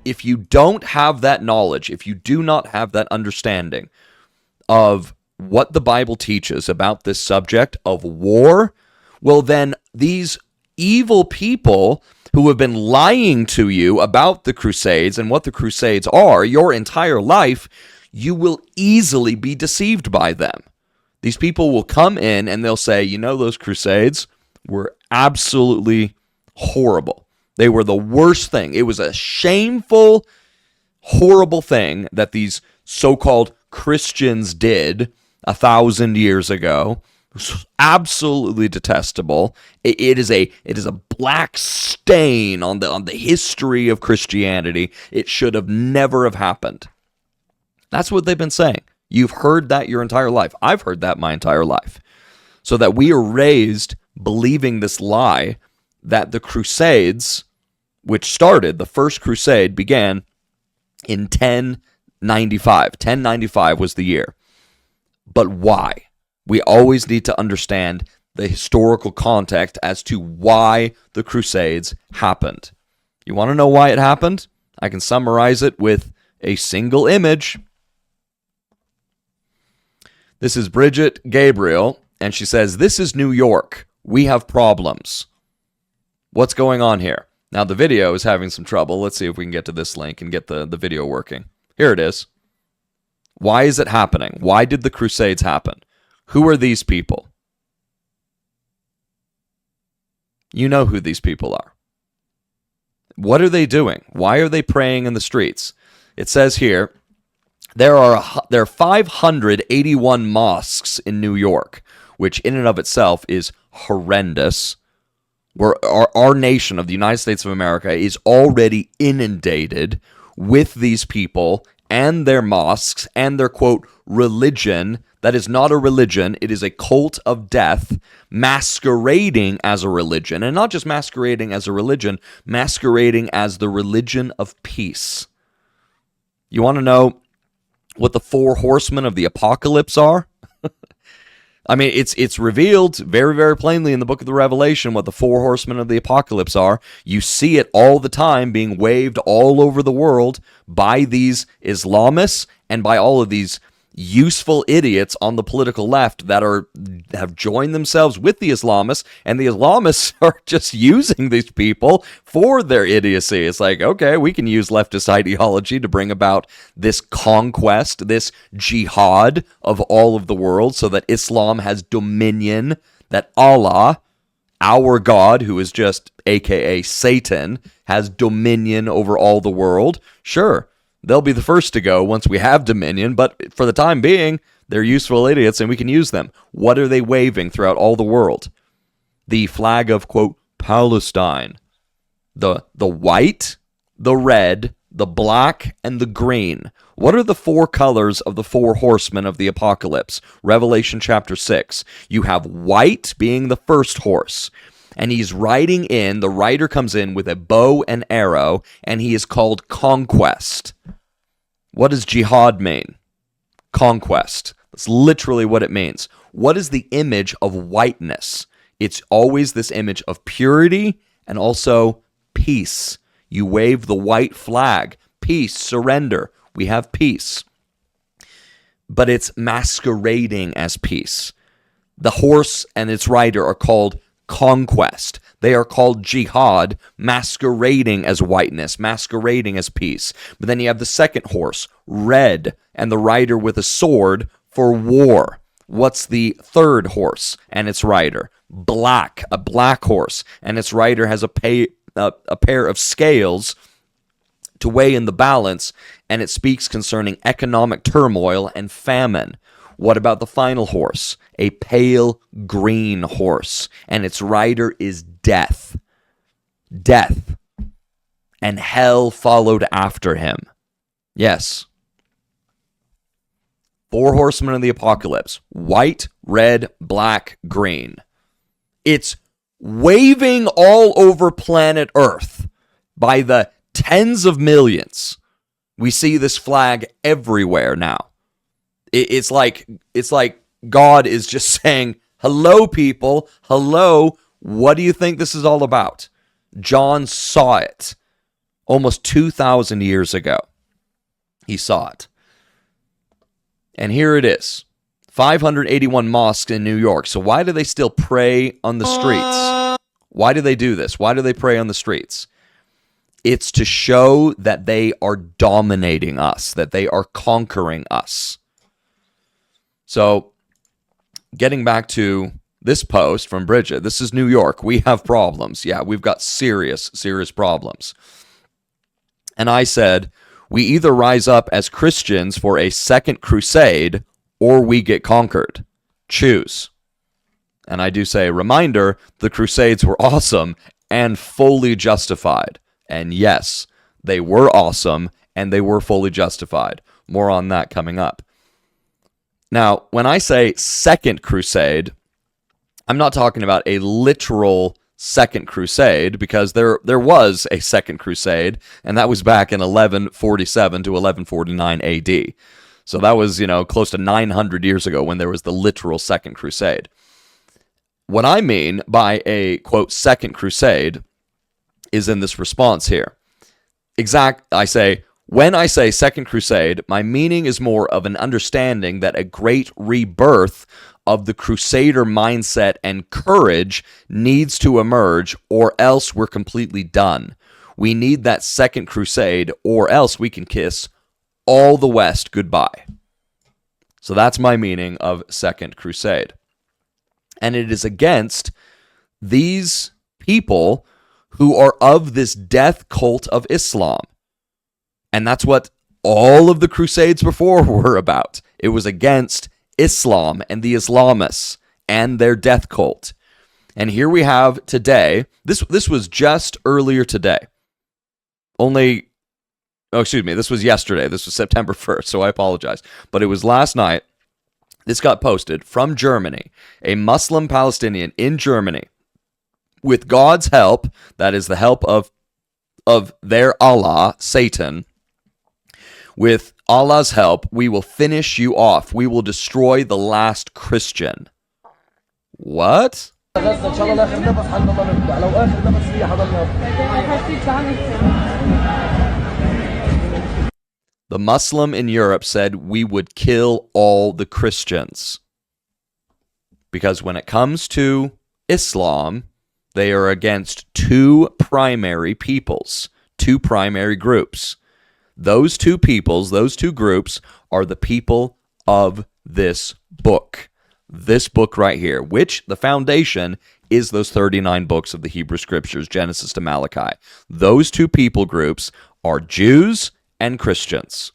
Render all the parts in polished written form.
if you don't have that knowledge, if you do not have that understanding of what the Bible teaches about this subject of war, well, then these evil people who have been lying to you about the Crusades and what the Crusades are your entire life, you will easily be deceived by them. These people will come in and they'll say, you know, those Crusades were absolutely horrible. They were the worst thing. It was a shameful, horrible thing that these so-called Christians did 1,000 years ago. It was absolutely detestable. It is a black stain on the history of Christianity. It should have never have happened. That's what they've been saying. You've heard that your entire life. I've heard that my entire life. So that we are raised believing this lie that the Crusades, which started, the first crusade began in 1095. 1095 was the year. But why? We always need to understand the historical context as to why the Crusades happened. You want to know why it happened? I can summarize it with a single image. This is Bridget Gabriel, and she says, "This is New York. We have problems." What's going on here? Now, the video is having some trouble. Let's see if we can get to this link and get the video working. Here it is. Why is it happening? Why did the Crusades happen? Who are these people? You know who these people are. What are they doing? Why are they praying in the streets? It says here, there are 581 mosques in New York, which in and of itself is horrendous. Where our nation of the United States of America is already inundated with these people and their mosques and their, quote, religion. That is not a religion. It is a cult of death masquerading as a religion. And not just masquerading as a religion, masquerading as the religion of peace. You want to know what the 4 horsemen of the apocalypse are? I mean, it's revealed very, very plainly in the book of the Revelation what the 4 horsemen of the apocalypse are. You see it all the time being waved all over the world by these Islamists and by all of these useful idiots on the political left that have joined themselves with the Islamists, and the Islamists are just using these people for their idiocy. It's like, okay, we can use leftist ideology to bring about this conquest, this jihad of all of the world, so that Islam has dominion, that Allah, our God, who is just aka Satan, has dominion over all the world. Sure, they'll be the first to go once we have dominion, but for the time being, they're useful idiots and we can use them. What are they waving throughout all the world? The flag of, quote, Palestine. The white, the red, the black, and the green. What are the 4 colors of the 4 horsemen of the apocalypse? Revelation chapter 6. You have white being the first horse. And he's riding in, the rider comes in with a bow and arrow, and he is called Conquest. What does jihad mean? Conquest. That's literally what it means. What is the image of whiteness? It's always this image of purity and also peace. You wave the white flag. Peace, surrender. We have peace. But it's masquerading as peace. The horse and its rider are called Conquest. They are called jihad, masquerading as whiteness, masquerading as peace. But then you have the second horse, red, and the rider with a sword for war. What's the third horse and its rider? Black, a black horse, and its rider has a pair of scales to weigh in the balance, and it speaks concerning economic turmoil and famine. What about the final horse? A pale green horse, and its rider is death. Death. And hell followed after him. Yes. 4 horsemen of the apocalypse. White, red, black, green. It's waving all over planet Earth by the tens of millions. We see this flag everywhere now. It's like God is just saying, hello, people. Hello. What do you think this is all about? John saw it. almost 2,000 years ago. He saw it. And here it is. 581 mosques in New York. So why do they still pray on the streets? Why do they do this? Why do they pray on the streets? It's to show that they are dominating us, that they are conquering us. So, getting back to this post from Bridget, this is New York. We have problems. Yeah, we've got serious, serious problems. And I said, we either rise up as Christians for a second crusade or we get conquered. Choose. And I do say, reminder, the Crusades were awesome and fully justified. And yes, they were awesome and they were fully justified. More on that coming up. Now, when I say second crusade, I'm not talking about a literal second crusade, because there was a second crusade, and that was back in 1147 to 1149 AD. So that was, close to 900 years ago when there was the literal second crusade. What I mean by a, quote, second crusade is in this response here. When I say second crusade, my meaning is more of an understanding that a great rebirth of the crusader mindset and courage needs to emerge, or else we're completely done. We need that second crusade, or else we can kiss all the West goodbye. So that's my meaning of second crusade. And it is against these people who are of this death cult of Islam. And that's what all of the Crusades before were about. It was against Islam and the Islamists and their death cult. And here we have today, this was just earlier today. This was yesterday. This was September 1st, so I apologize. But it was last night. This got posted from Germany. A Muslim Palestinian in Germany, with God's help, that is the help of their Allah, Satan, with Allah's help, we will finish you off. We will destroy the last Christian. What? The Muslim in Europe said we would kill all the Christians. Because when it comes to Islam, they are against two primary peoples, two primary groups. Those two peoples, those two groups, are the people of this book. This book right here, which the foundation is those 39 books of the Hebrew Scriptures, Genesis to Malachi. Those two people groups are Jews and Christians.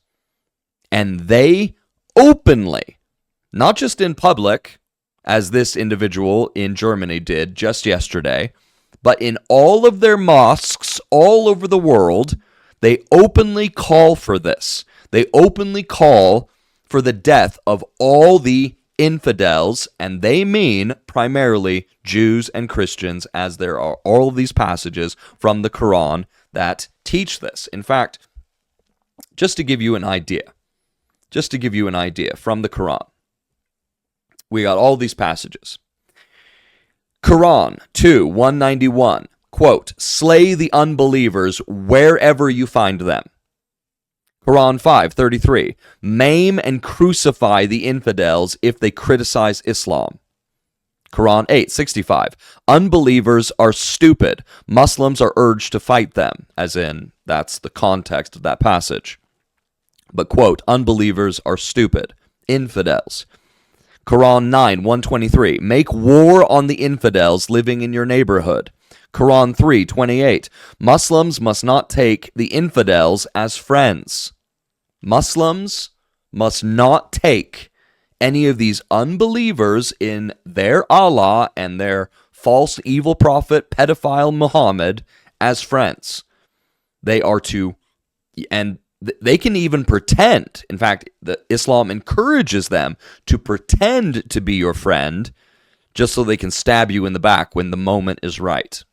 And they openly, not just in public, as this individual in Germany did just yesterday, but in all of their mosques all over the world, they openly call for this. They openly call for the death of all the infidels, and they mean primarily Jews and Christians, as there are all of these passages from the Quran that teach this. In fact, just to give you an idea from the Quran, we got all these passages. Quran 2:191, quote, slay the unbelievers wherever you find them. Quran 5:33, maim and crucify the infidels if they criticize Islam. Quran 8:65, unbelievers are stupid. Muslims are urged to fight them, as in, that's the context of that passage. But, quote, unbelievers are stupid. Infidels. Quran 9:123, make war on the infidels living in your neighborhood. Quran 3:28, Muslims must not take the infidels as friends. Muslims must not take any of these unbelievers in their Allah and their false evil prophet, pedophile Muhammad as friends. They are to, and they can even pretend. In fact, Islam encourages them to pretend to be your friend just so they can stab you in the back when the moment is right.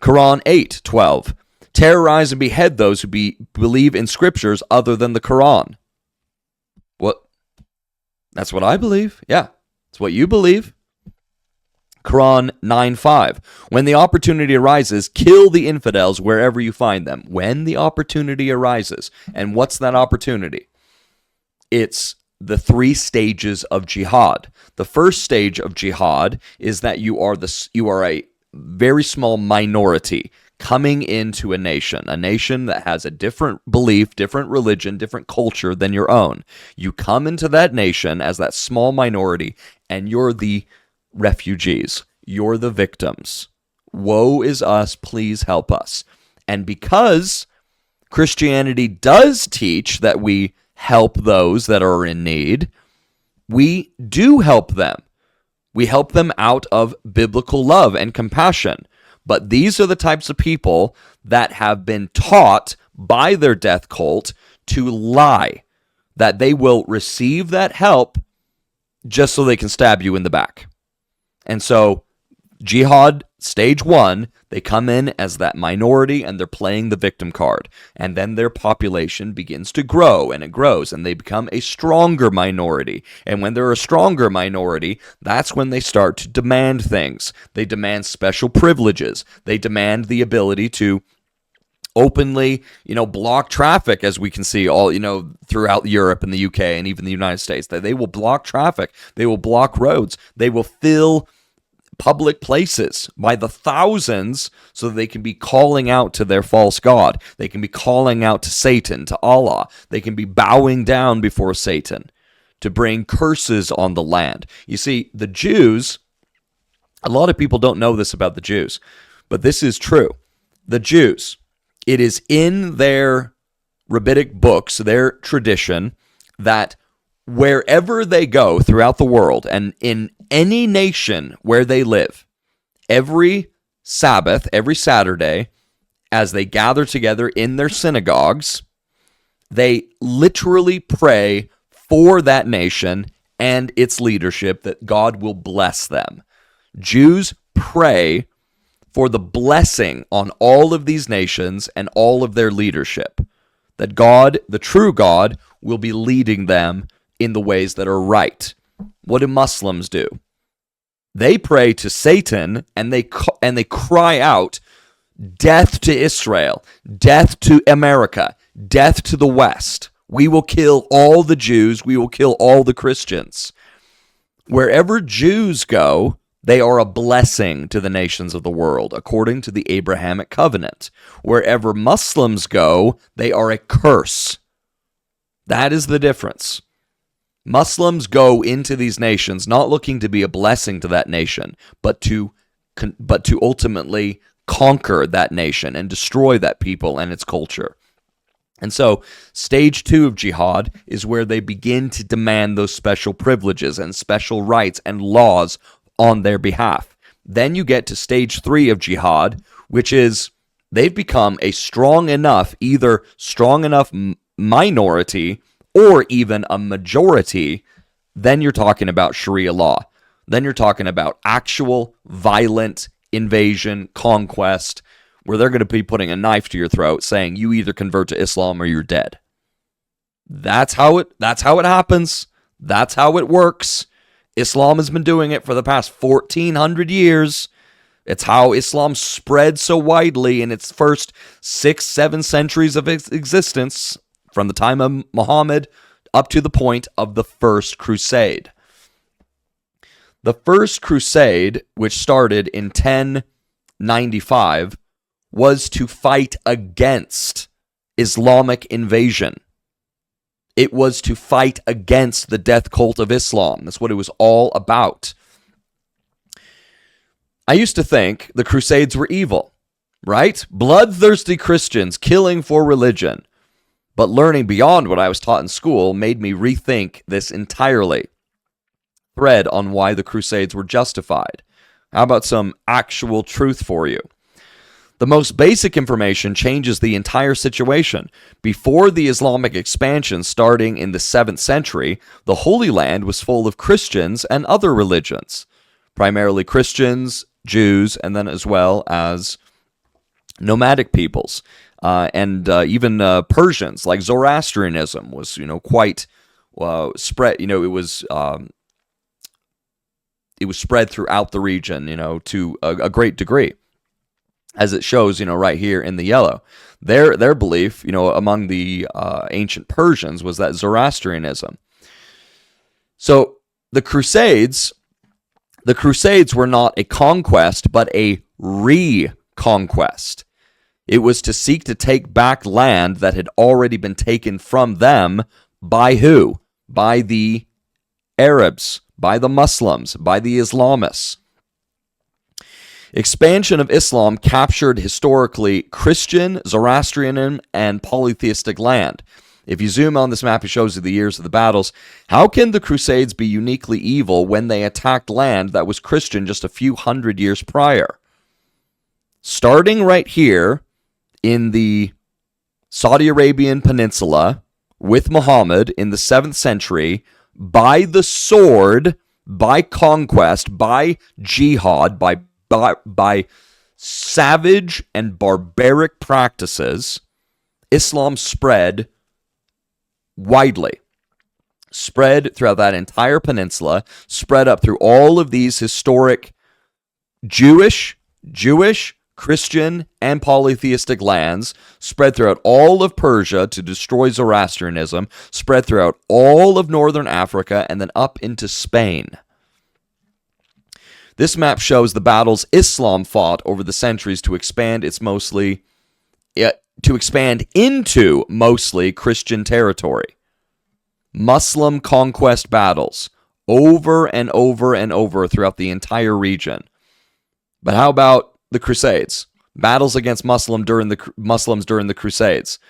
Quran 8:12, terrorize and behead those who believe in scriptures other than the Quran. What? That's what I believe. Yeah, it's what you believe. Quran 9:5. When the opportunity arises, kill the infidels wherever you find them. When the opportunity arises. And what's that opportunity? It's the 3 stages of jihad. The first stage of jihad is that you are a very small minority coming into a nation that has a different belief, different religion, different culture than your own. You come into that nation as that small minority, and you're the refugees. You're the victims. Woe is us, please help us. And because Christianity does teach that we help those that are in need, we do help them. We help them out of biblical love and compassion. But these are the types of people that have been taught by their death cult to lie, that they will receive that help just so they can stab you in the back. And so jihad, stage 1, they come in as that minority and they're playing the victim card. And then their population begins to grow, and it grows, and they become a stronger minority. And when they're a stronger minority, that's when they start to demand things. They demand special privileges. They demand the ability to openly, block traffic, as we can see all, throughout Europe and the UK and even the United States. They will block traffic. They will block roads. They will fill public places by the thousands so that they can be calling out to their false god. They can be calling out to Satan, to Allah. They can be bowing down before Satan to bring curses on the land. You see, the Jews, a lot of people don't know this about the Jews, but this is true. The Jews, it is in their rabbinic books, their tradition, that wherever they go throughout the world and in any nation where they live, every Sabbath, every Saturday, as they gather together in their synagogues, they literally pray for that nation and its leadership that God will bless them. Jews pray for the blessing on all of these nations and all of their leadership, that God, the true God, will be leading them in the ways that are right. What do Muslims do? They pray to Satan and they cry out, death to Israel, death to America, death to the West. We will kill all the Jews. We will kill all the Christians. Wherever Jews go, they are a blessing to the nations of the world, according to the Abrahamic covenant. Wherever Muslims go, they are a curse. That is the difference. Muslims go into these nations not looking to be a blessing to that nation, but to ultimately conquer that nation and destroy that people and its culture. And so, stage 2 of jihad is where they begin to demand those special privileges and special rights and laws on their behalf. Then you get to stage 3 of jihad, which is they've become a strong enough minority or even a majority. Then you're talking about Sharia law. Then you're talking about actual violent invasion, conquest, where they're going to be putting a knife to your throat saying you either convert to Islam or you're dead. That's how it happens. That's how it works. Islam has been doing it for the past 1,400 years. It's how Islam spread so widely in its first 6-7 centuries of existence, from the time of Muhammad up to the point of the First Crusade. The First Crusade, which started in 1095, was to fight against Islamic invasion. It was to fight against the death cult of Islam. That's what it was all about. I used to think the Crusades were evil, right? Bloodthirsty Christians killing for religion. But learning beyond what I was taught in school made me rethink this entirely. Thread on why the Crusades were justified. How about some actual truth for you? The most basic information changes the entire situation. Before the Islamic expansion starting in the 7th century, the Holy Land was full of Christians and other religions. Primarily Christians, Jews, and then as well as nomadic peoples. And even Persians, like Zoroastrianism was, quite spread. It was spread throughout the region, to a great degree, as it shows, right here in the yellow. Their belief, among the ancient Persians was that Zoroastrianism. So the Crusades were not a conquest, but a reconquest. It was to seek to take back land that had already been taken from them by who? By the Arabs, by the Muslims, by the Islamists. Expansion of Islam captured historically Christian, Zoroastrian, and polytheistic land. If you zoom on this map, it shows you the years of the battles. How can the Crusades be uniquely evil when they attacked land that was Christian just a few hundred years prior? Starting right here in the Saudi Arabian Peninsula with Muhammad in the 7th century, by the sword, by conquest, by jihad, by savage and barbaric practices, Islam spread widely, spread throughout that entire peninsula, spread up through all of these historic Jewish, Christian, and polytheistic lands, spread throughout all of Persia to destroy Zoroastrianism, spread throughout all of northern Africa, and then up into Spain. This map shows the battles Islam fought over the centuries to expand into mostly Christian territory. Muslim conquest battles over and over and over throughout the entire region. But how about the Crusades? Battles against Muslims during the Crusades.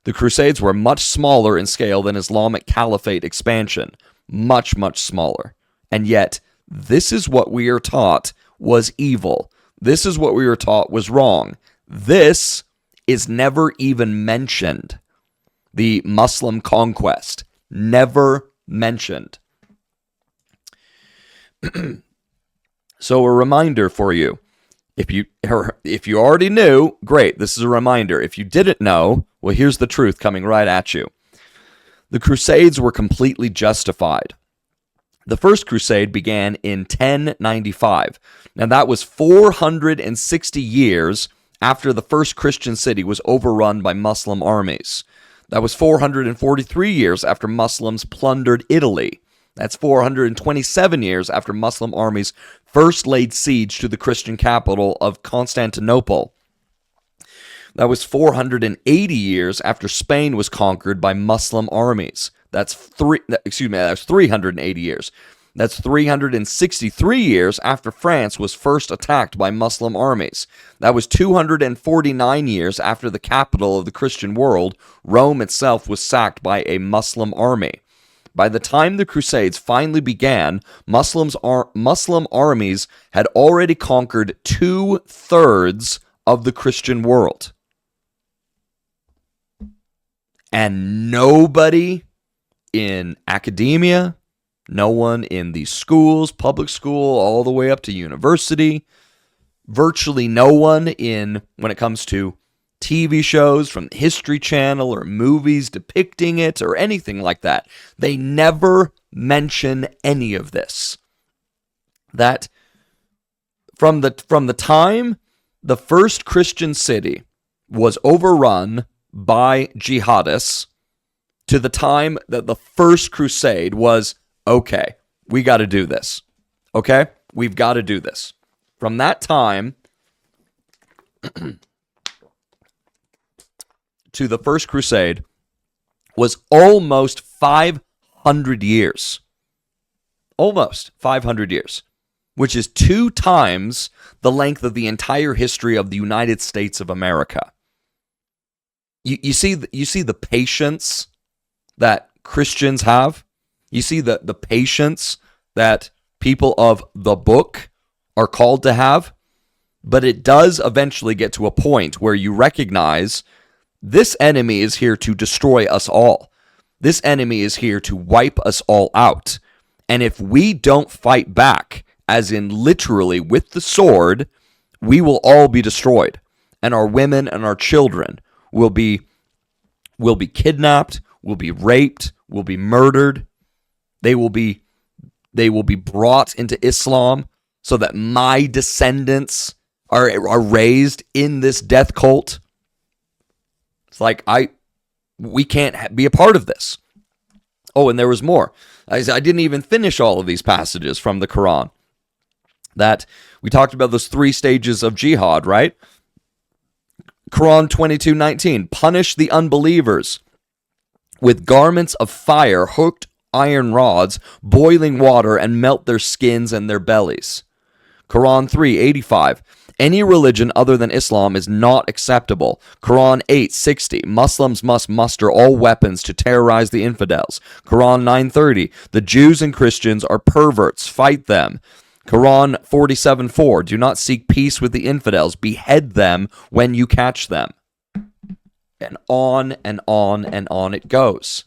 The Crusades were much smaller in scale than Islamic Caliphate expansion. Much, much smaller. And yet, this is what we are taught was evil. This is what we were taught was wrong. This is never even mentioned. The Muslim conquest, never mentioned. So a reminder for you. If you already knew, great, this is a reminder. If you didn't know, well, here's the truth coming right at you. The Crusades were completely justified. The First Crusade began in 1095. Now that was 460 years after the first Christian city was overrun by Muslim armies. That was 443 years after Muslims plundered Italy. That's 427 years after Muslim armies first laid siege to the Christian capital of Constantinople. That was 480 years after Spain was conquered by Muslim armies. That's 380 years. That's 363 years after France was first attacked by Muslim armies. That was 249 years after the capital of the Christian world, Rome itself, was sacked by a Muslim army. By the time the Crusades finally began, Muslim armies had already conquered 2/3 of the Christian world. And nobody in academia, no one in the schools, public school, all the way up to university, virtually no one when it comes to TV shows from the History Channel or movies depicting it or anything like that. They never mention any of this. That from the time the first Christian city was overrun by jihadists to the time that the first crusade was, okay, we got to do this. Okay? We've got to do this. From that time to the first crusade was almost 500 years. Almost 500 years, which is 2 times the length of the entire history of the United States of America. You see the patience that Christians have. You see the patience that people of the book are called to have. But it does eventually get to a point where you recognize this enemy is here to destroy us all. This enemy is here to wipe us all out. And if we don't fight back, as in literally with the sword, we will all be destroyed. And our women and our children will be kidnapped, will be raped, will be murdered. They will be they will be brought into Islam so that my descendants are raised in this death cult. It's like, we can't be a part of this. Oh, and there was more. I didn't even finish all of these passages from the Quran. That we talked about those 3 stages of jihad, right? Quran 22:19, punish the unbelievers with garments of fire, hooked iron rods, boiling water, and melt their skins and their bellies. Quran 3:85, any religion other than Islam is not acceptable. Quran 8:60, Muslims must muster all weapons to terrorize the infidels. Quran 9:30, the Jews and Christians are perverts, fight them. Quran 47:4, do not seek peace with the infidels, behead them when you catch them. And on and on and on it goes.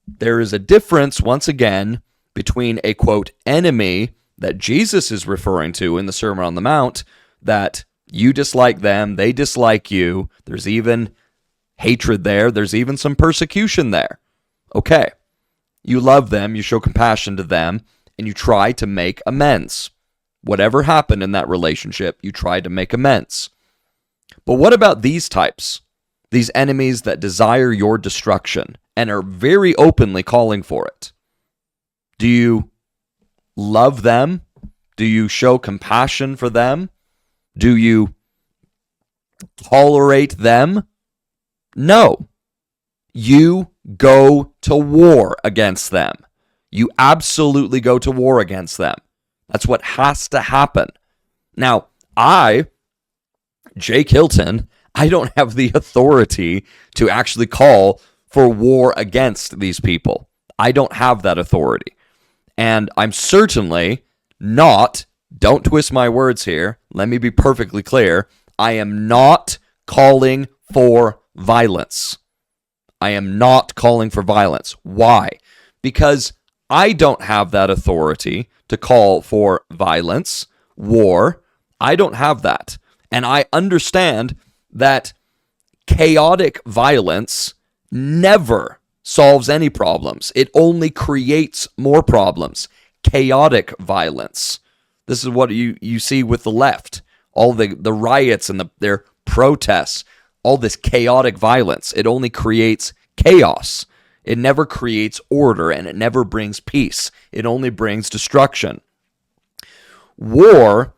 There is a difference, once again, between a, quote, enemy that Jesus is referring to in the Sermon on the Mount, that you dislike them, they dislike you, there's even hatred there, there's even some persecution there. Okay, you love them, you show compassion to them, and you try to make amends. Whatever happened in that relationship, you try to make amends. But what about these types? These enemies that desire your destruction and are very openly calling for it. Do you love them? Do you show compassion for them? Do you tolerate them? No. You go to war against them. You absolutely go to war against them. That's what has to happen. Now, Jake Hilton, I don't have the authority to actually call for war against these people. I don't have that authority. And I'm certainly not, don't twist my words here, let me be perfectly clear, I am not calling for violence. I am not calling for violence. Why? Because I don't have that authority to call for violence, war. I don't have that. And I understand that chaotic violence never solves any problems. It only creates more problems. Chaotic violence. This is what you see with the left. All the riots and their protests. All this chaotic violence. It only creates chaos. It never creates order, and it never brings peace. It only brings destruction. War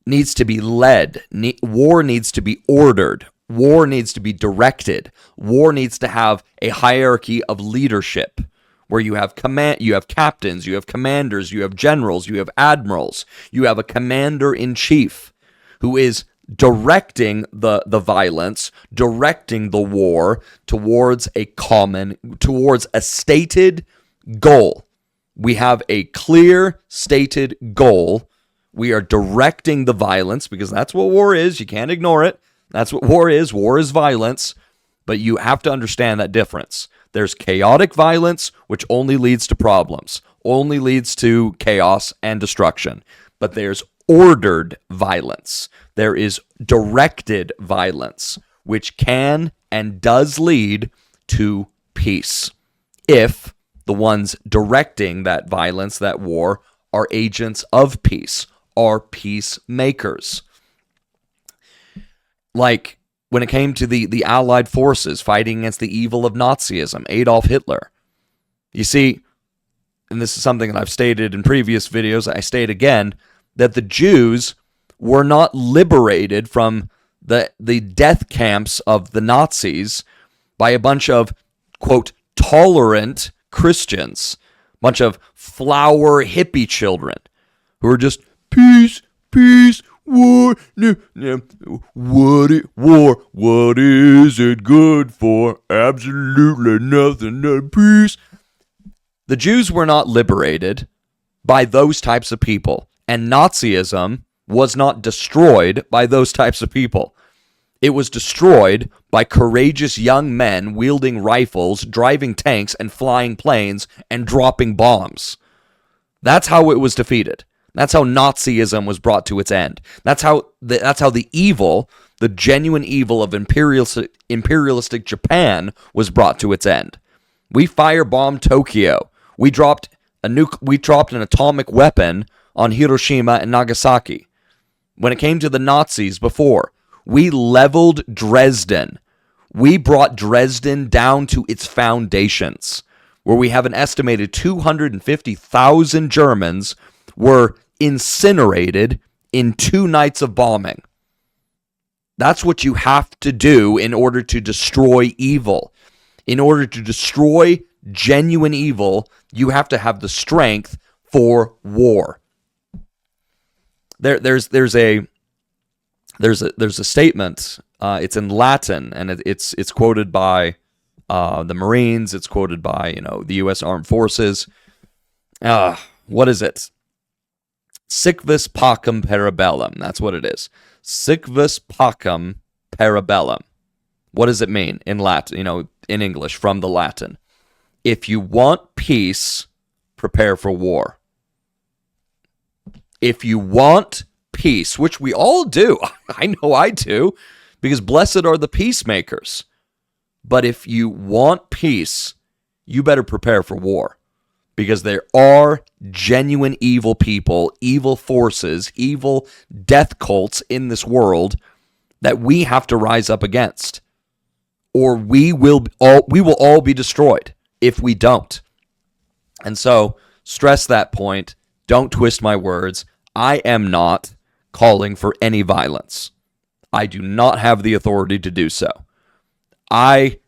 needs to be led. War needs to be ordered. War needs to be directed. War needs to have a hierarchy of leadership where you have you have captains, you have commanders, you have generals, you have admirals, you have a commander-in-chief who is directing the violence, directing the war towards a stated goal. We have a clear stated goal. We are directing the violence because that's what war is. You can't ignore it. That's what war is. War is violence. But you have to understand that difference. There's chaotic violence, which only leads to problems, only leads to chaos and destruction. But there's ordered violence. There is directed violence, which can and does lead to peace if the ones directing that violence, that war, are agents of peace, are peacemakers. Like when it came to the Allied forces fighting against the evil of Nazism, Adolf Hitler. You see, and this is something that I've stated in previous videos, I state again, that the Jews were not liberated from the death camps of the Nazis by a bunch of, quote, tolerant Christians, bunch of flower hippie children who are just peace, peace, war, what is it good for? Absolutely nothing, no peace. The Jews were not liberated by those types of people, and Nazism was not destroyed by those types of people. It was destroyed by courageous young men wielding rifles, driving tanks, and flying planes, and dropping bombs. That's how it was defeated. That's how Nazism was brought to its end. That's how the evil, the genuine evil of imperialistic Japan was brought to its end. We firebombed Tokyo. We dropped We dropped an atomic weapon on Hiroshima and Nagasaki. When it came to the Nazis before, we leveled Dresden. We brought Dresden down to its foundations, where we have an estimated 250,000 Germans were incinerated in 2 nights of bombing. That's what you have to do in order to destroy evil. In order to destroy genuine evil, you have to have the strength for war. There's a statement. It's in Latin, and it's quoted by the Marines. It's quoted by the U.S. Armed Forces. What is it? Sic vis pacem parabellum. That's what it is. Sic vis pacem parabellum. What does it mean in Latin? In English, from the Latin. If you want peace, prepare for war. If you want peace, which we all do, I know I do, because blessed are the peacemakers. But if you want peace, you better prepare for war, because there are genuine evil people, evil forces, evil death cults in this world that we have to rise up against, or we will all be destroyed if we don't. And so, stress that point. Don't twist my words. I am not calling for any violence. I do not have the authority to do so. I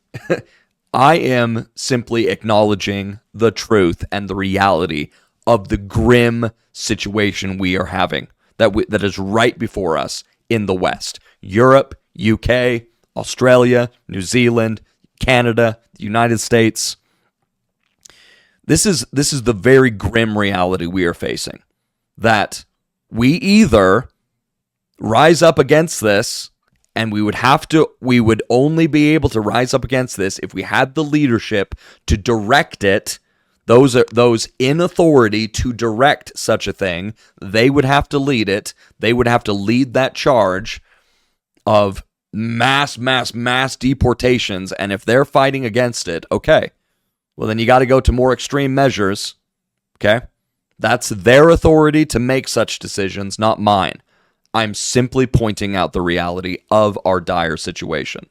am simply acknowledging the truth and the reality of the grim situation we are having that is right before us in the West. Europe, UK, Australia, New Zealand, Canada, the United States. This is the very grim reality we are facing. That we either rise up against this, and we would only be able to rise up against this if we had the leadership to direct it. Those in authority to direct such a thing, they would have to lead it. They would have to lead that charge of mass deportations. And if they're fighting against it, okay, well then you got to go to more extreme measures. Okay, that's their authority to make such decisions, not mine. I'm simply pointing out the reality of our dire situation.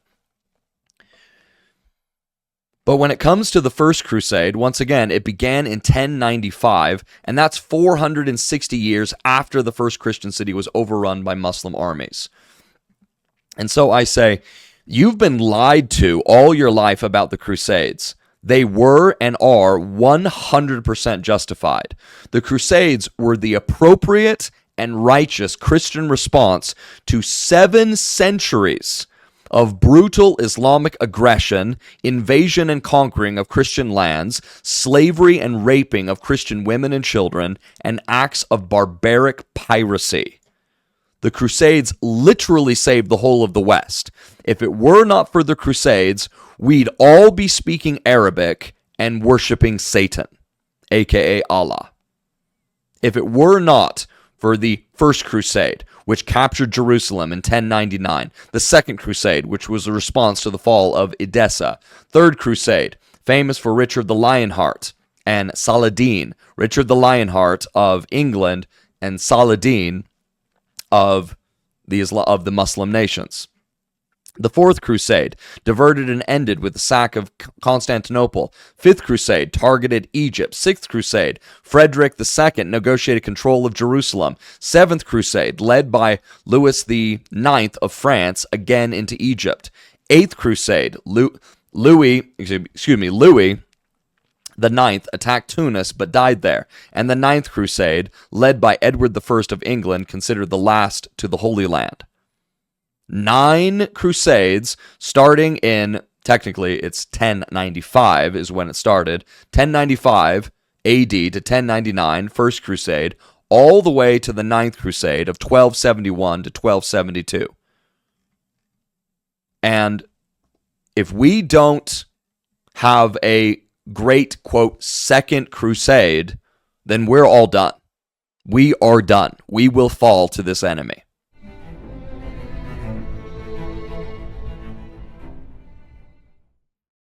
But when it comes to the First Crusade, once again, it began in 1095, and that's 460 years after the first Christian city was overrun by Muslim armies. And so I say, you've been lied to all your life about the Crusades. They were and are 100% justified. The Crusades were the appropriate and righteous Christian response to 7 centuries of brutal Islamic aggression, invasion and conquering of Christian lands, slavery and raping of Christian women and children, and acts of barbaric piracy. The Crusades literally saved the whole of the West. If it were not for the Crusades, we'd all be speaking Arabic and worshiping Satan, aka Allah. If it were not for the First Crusade, which captured Jerusalem in 1099, the Second Crusade, which was a response to the fall of Edessa, Third Crusade, famous for Richard the Lionheart and Saladin, Richard the Lionheart of England and Saladin of the Muslim nations. The Fourth Crusade diverted and ended with the sack of Constantinople. Fifth Crusade targeted Egypt. Sixth Crusade, Frederick II negotiated control of Jerusalem. Seventh Crusade, led by Louis IX of France, again into Egypt. Eighth Crusade, Louis the Ninth attacked Tunis but died there. And the Ninth Crusade, led by Edward I of England, considered the last to the Holy Land. 9 crusades, starting in, technically it's 1095 is when it started, 1095 AD to 1099, First Crusade, all the way to the Ninth Crusade of 1271 to 1272. And if we don't have a great, quote, Second Crusade, then we're all done. We are done. We will fall to this enemy.